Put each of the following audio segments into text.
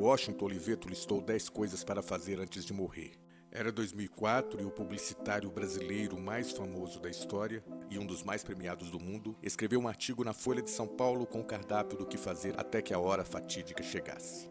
Washington Oliveto listou 10 coisas para fazer antes de morrer. Era 2004 e o publicitário brasileiro mais famoso da história e um dos mais premiados do mundo escreveu um artigo na Folha de São Paulo com o cardápio do que fazer até que a hora fatídica chegasse.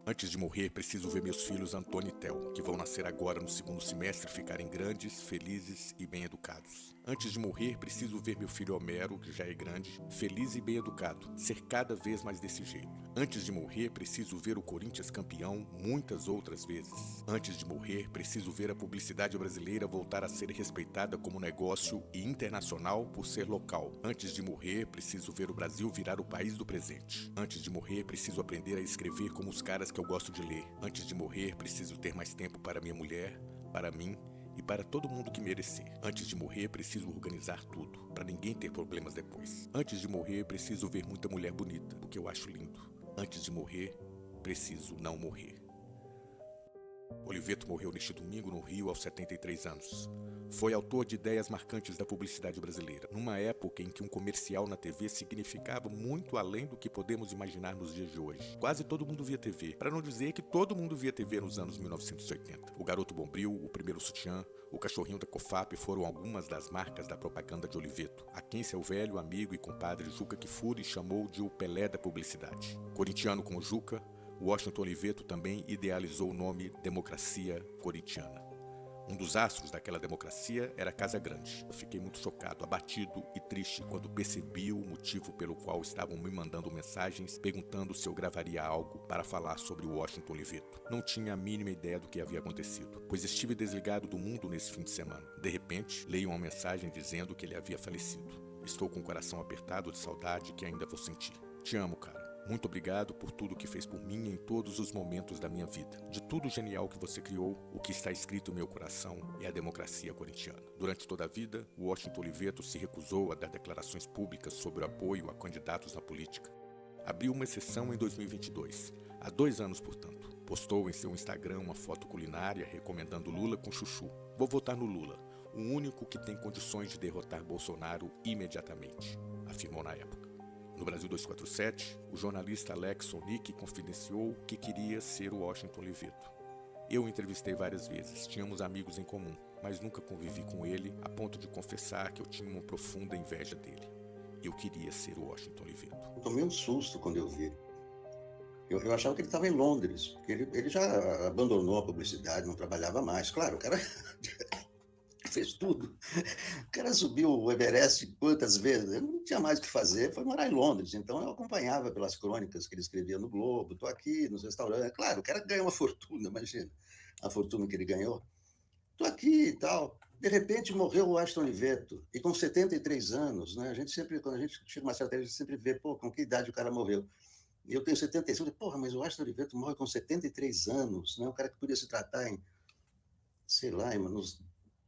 Antes de morrer, preciso ver meus filhos Antônio e Theo, que vão nascer agora no segundo semestre, ficarem grandes, felizes e bem educados. Antes de morrer, preciso ver meu filho Homero, que já é grande, feliz e bem educado, ser cada vez mais desse jeito. Antes de morrer, preciso ver o Corinthians campeão muitas outras vezes. Antes de morrer, preciso ver a publicidade brasileira voltar a ser respeitada como negócio e internacional por ser local. Antes de morrer, preciso ver o Brasil virar o país do presente. Antes de morrer, preciso aprender a escrever como os caras que eu gosto de ler. Antes de morrer, preciso ter mais tempo para minha mulher, para mim e para todo mundo que merecer. Antes de morrer, preciso organizar tudo, para ninguém ter problemas depois. Antes de morrer, preciso ver muita mulher bonita, porque eu acho lindo. Antes de morrer, preciso não morrer. Oliveto morreu neste domingo no Rio aos 73 anos. Foi autor de ideias marcantes da publicidade brasileira, numa época em que um comercial na TV significava muito além do que podemos imaginar nos dias de hoje. Quase todo mundo via TV, para não dizer que todo mundo via TV nos anos 1980. O Garoto Bombril, o Primeiro Sutiã, o Cachorrinho da Cofap foram algumas das marcas da propaganda de Oliveto, a quem seu velho amigo e compadre Juca Kfouri chamou de o Pelé da publicidade. Corintiano como Juca, Washington Oliveto também idealizou o nome Democracia Corintiana. Um dos astros daquela democracia era Casa Grande. Eu fiquei muito chocado, abatido e triste quando percebi o motivo pelo qual estavam me mandando mensagens perguntando se eu gravaria algo para falar sobre o Washington Oliveto. Não tinha a mínima ideia do que havia acontecido, pois estive desligado do mundo nesse fim de semana. De repente, leio uma mensagem dizendo que ele havia falecido. Estou com o coração apertado de saudade que ainda vou sentir. Te amo, cara. Muito obrigado por tudo que fez por mim em todos os momentos da minha vida. De tudo genial que você criou, o que está escrito no meu coração é a democracia corintiana. Durante toda a vida, o Washington Oliveto se recusou a dar declarações públicas sobre o apoio a candidatos na política. Abriu uma exceção em 2022, há 2 anos, portanto. Postou em seu Instagram uma foto culinária recomendando Lula com chuchu. Vou votar no Lula, o único que tem condições de derrotar Bolsonaro imediatamente, afirmou na época. No Brasil 247, o jornalista Alex Sonic confidenciou que queria ser o Washington Oliveto. Eu o entrevistei várias vezes, tínhamos amigos em comum, mas nunca convivi com ele a ponto de confessar que eu tinha uma profunda inveja dele. Eu queria ser o Washington Oliveto. Tomei um susto quando eu vi. Eu achava que ele estava em Londres, porque ele já abandonou a publicidade, não trabalhava mais. Claro, o cara fez tudo. O cara subiu o Everest quantas vezes? Eu não tinha mais o que fazer, foi morar em Londres. Então eu acompanhava pelas crônicas que ele escrevia no Globo, estou aqui nos restaurantes. Claro, o cara ganhou uma fortuna, imagina a fortuna que ele ganhou. Estou aqui e tal. De repente morreu o Washington Oliveto, e com 73 anos, né? A gente sempre, quando a gente chega uma certa idade, a gente sempre vê, pô, com que idade o cara morreu. E eu tenho 75, eu falei, porra, mas o Washington Oliveto morre com 73 anos, né? Um cara que podia se tratar em, sei lá,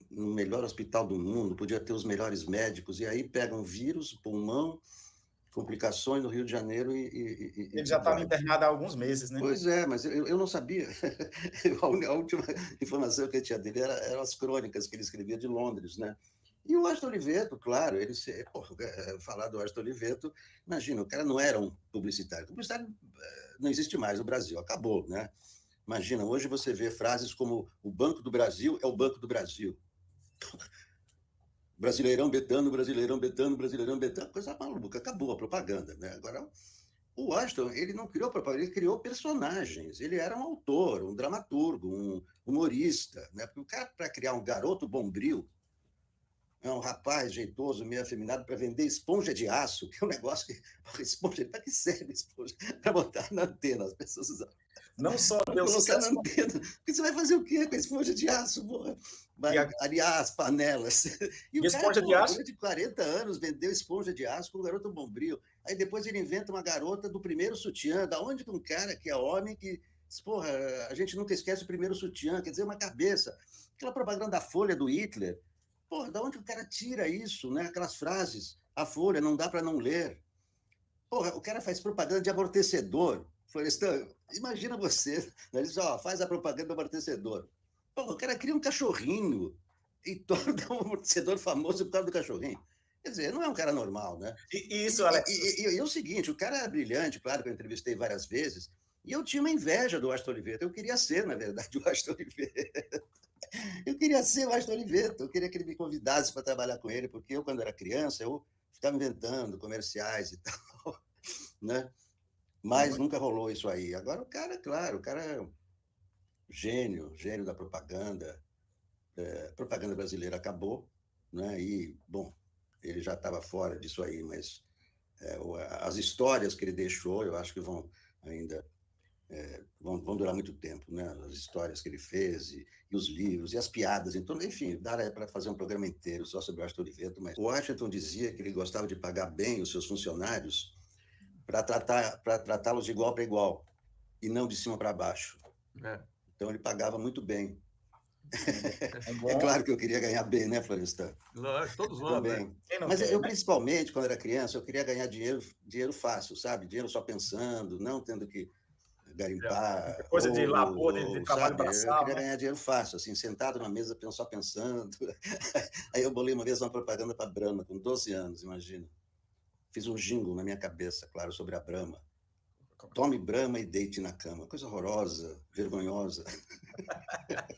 no melhor hospital do mundo, podia ter os melhores médicos, e aí pega um vírus, pulmão, complicações no Rio de Janeiro Ele já estava internado há alguns meses, né? Pois é, mas eu não sabia. A última informação que eu tinha dele eram as crônicas que ele escrevia de Londres, né? E o Washington Oliveto, claro, falar do Washington Oliveto, imagina, o cara não era um publicitário. Publicitário não existe mais no Brasil, acabou, né? Imagina, hoje você vê frases como o Banco do Brasil é o Banco do Brasil. Brasileirão betano, Brasileirão betano, Brasileirão betano, coisa maluca, acabou a propaganda, né? Agora, o Washington, ele não criou propaganda, ele criou personagens, ele era um autor, um dramaturgo, um humorista, né? Porque o cara, para criar um garoto bombril, é um rapaz jeitoso, meio afeminado, para vender esponja de aço, que é um negócio que... Esponja, para que serve esponja? Para botar na antena, as pessoas usam. Não só deu sucesso na antena. Porque você vai fazer o quê com a esponja de aço? Porra? Vai arear as panelas. E o esponja cara, de aço? durante 40 anos, vendeu esponja de aço com o Garoto Bombril. Aí depois ele inventa uma garota do Primeiro Sutiã. Da onde que um cara que é homem que... Porra, a gente nunca esquece o Primeiro Sutiã, quer dizer, uma cabeça. Aquela propaganda da Folha do Hitler. Porra, da onde o cara tira isso, né? Aquelas frases, a Folha, não dá para não ler. Porra, o cara faz propaganda de amortecedor. Florestan, imagina você, né? Ele diz, ó, faz a propaganda do amortecedor. Porra, o cara cria um cachorrinho e torna um amortecedor famoso por causa do cachorrinho. Quer dizer, não é um cara normal, né? E isso, Alex... E é o seguinte, o cara é brilhante, claro que eu entrevistei várias vezes, E eu tinha uma inveja do Washington Oliveto. Eu queria ser, na verdade, o Washington Oliveto. Eu queria ser o Washington Oliveto. Eu queria que ele me convidasse para trabalhar com ele, porque eu, quando era criança, eu ficava inventando comerciais e tal, né? Mas nunca rolou isso aí. Agora o cara, claro, o cara é gênio da propaganda. A propaganda brasileira acabou, né? E, bom, ele já estava fora disso aí, mas as histórias que ele deixou, eu acho que vão ainda vão durar muito tempo, né? As histórias que ele fez e os livros e as piadas, então, enfim, dá para fazer um programa inteiro só sobre o Washington Oliveto, mas o Washington dizia que ele gostava de pagar bem os seus funcionários para tratá-los de igual para igual e não de cima para baixo. Então ele pagava muito bem. É claro que eu queria ganhar bem, né, Florestan? Todos nós, né? Mas eu, principalmente, quando era criança, eu queria ganhar dinheiro fácil, sabe? Dinheiro só pensando, não tendo que garimpar. Coisa de labor, de trabalho braçal. Eu queria ganhar dinheiro fácil, assim, sentado na mesa, só pensando. Aí eu bolei uma vez uma propaganda para a Brahma, com 12 anos, imagina. Fiz um jingle na minha cabeça, claro, sobre a Brahma. Tome Brahma e deite na cama. Coisa horrorosa, vergonhosa.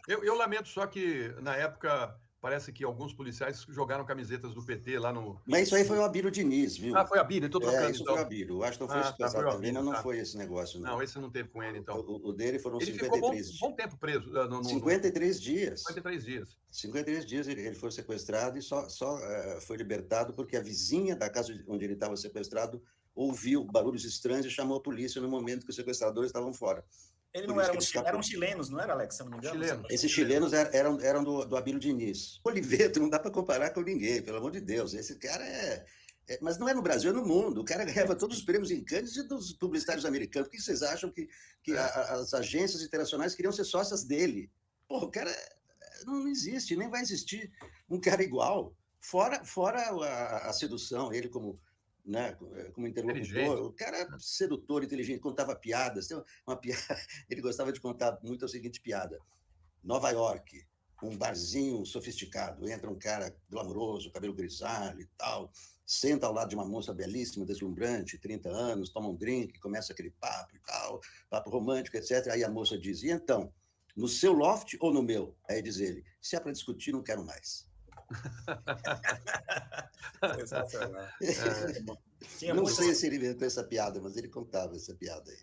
Eu lamento só que, na época, parece que alguns policiais jogaram camisetas do PT lá no... Mas isso aí foi o Abílio Diniz, viu? Foi o Abílio, estou trocando, isso foi o Abílio. Acho que não foi esse pessoal também, mas não foi esse negócio, não. Não, esse não teve com ele, então. O dele foram ele 53 dias. Ficou bom tempo preso. 53 dias. 53 dias. 53 dias ele foi sequestrado e só foi libertado porque a vizinha da casa onde ele estava sequestrado ouviu barulhos estranhos e chamou a polícia no momento que os sequestradores estavam fora. Ele não eram chilenos, não era, Alex? Se não me engano. Chilenos. Esses chilenos eram do Abílio Diniz. Oliveto não dá para comparar com ninguém, pelo amor de Deus. Esse cara mas não é no Brasil, é no mundo. O cara ganhava todos os prêmios em Cannes e dos publicitários americanos. Por que vocês acham que as agências internacionais queriam ser sócias dele? Pô, o cara não existe, nem vai existir um cara igual. Fora a sedução, ele como interlocutor, o cara sedutor, inteligente, contava piadas. Tem uma piada, ele gostava de contar muito a seguinte piada. Nova York, um barzinho sofisticado, entra um cara glamouroso, cabelo grisalho e tal, senta ao lado de uma moça belíssima, deslumbrante, 30 anos, toma um drink, começa aquele papo e tal, papo romântico, etc. Aí a moça diz, e então, no seu loft ou no meu? Aí diz ele, se é para discutir, não quero mais. Não sei se ele inventou essa piada, mas ele contava essa piada aí.